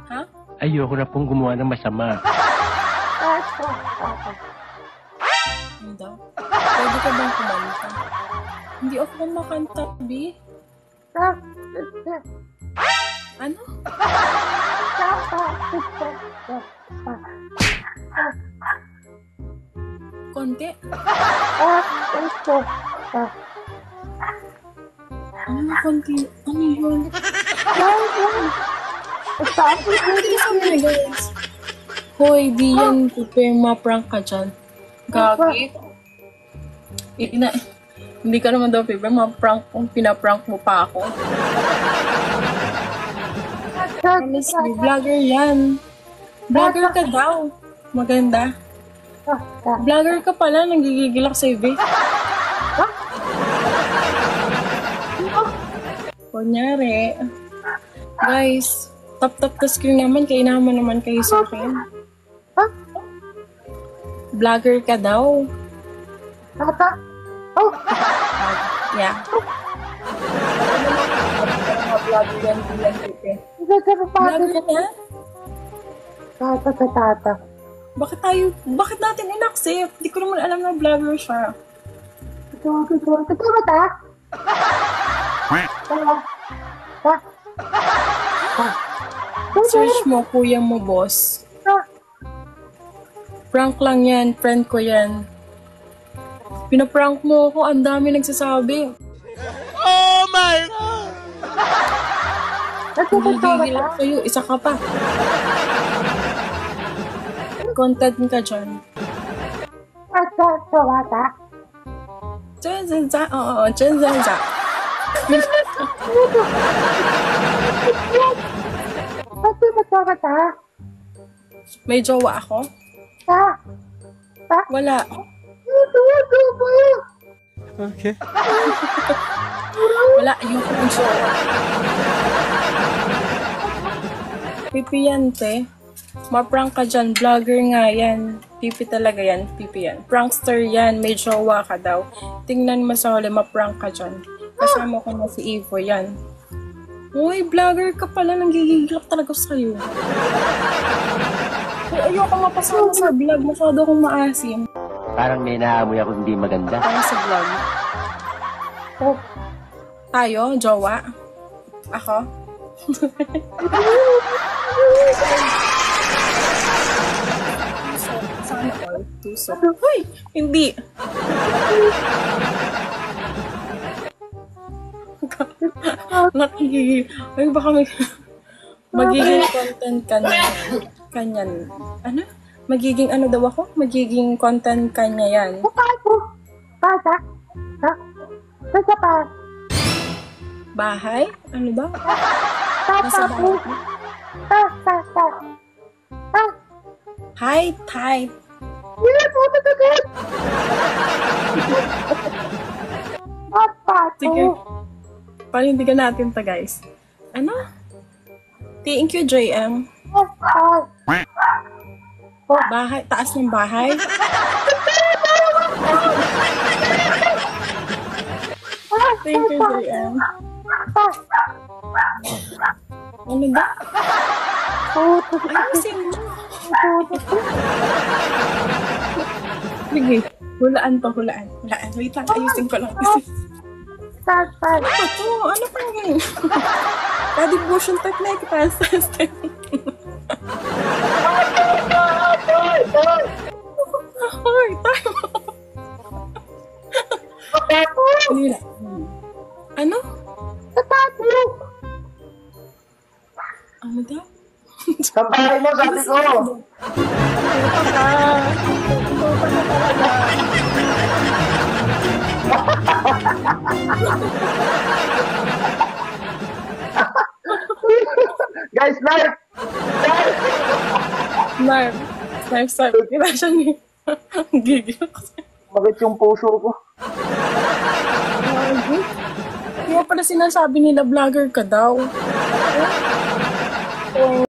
Ha? Ayoko na pong gumawa ng masama. Ano daw? Pwede ka bang kumanta? Hindi ako kumakanta, B. Ano? Konti? Ano konti? Ano yun? Bilisan mo na, guys. Hoy, di yan. Prepare ma-prank ka dyan. Gagi. Hindi ka naman daw prepare. Ma-prank kung pinaprank mo pa ako. Promise me, vlogger yan. Vlogger ka daw. Maganda. Vlogger ka pala. Nagigigil ako sa'yo, be. Kunyari. Guys, tap-tap the screen naman. Kainaman naman kayo sa akin. Vlogger ka daw. Yeah. Vlogger yan. Vlogger ka na? Bakit natin in-accept? Hindi ko naman alam na vlogger siya. Search mo, kuya mo, boss. Prank lang yan, friend ko yan. Pinaprank mo ako, ang dami nagsasabi. Oh my God! Nagigigil ako sa'yo, isa ka pa. Content ka dyan. Chen-zen-za, oo, chen-zen-za. May jowa ako? Wala. Okay. Wala, ayoko ng jowa. Pipi yan, te. Ma-prank ka dyan. Vlogger nga yan. Pipi talaga yan. Pipi yan. Prankster yan. May jowa ka daw. Tingnan mo sa huli, ma-prank ka dyan. Kasama ko na si Evo yan. Uy, vlogger ka pala. Nanggigigilak talaga sa'yo. Ay, ayoko mapasama sa vlog. Masyado akong maasim. Parang may naamoy ako hindi maganda. Para sa vlog. Tayo, jowa. Ako. Sana all. Tusok. Uy! Hindi. Nakikigil. Ay, baka magiging content ka na. Kanyan. Ano? Magiging ano daw ako? Magiging content kanya yan. Bahay? Ano ba? Nasa bahay? Hi, Ty. Sige. Panindigan natin to, guys. Ano? Thank you, JM. Bahay? Taas ng bahay? Thank you, JM. Ano ba? Ayusin mo. Sige. Hulaan to, hulaan. Hulaan. Wait lang, ayusin ko lang. Ano to? Ano pa yun? Ka-devotion type na kita. Ay, tayo. Ano? Ano daw? Sampahin mo, sabi ko! Guys, live! Live, start. Kaya siya niya. Gigil ako. Bakit yung puso ko? Kaya pala sinasabi nila vlogger ka daw.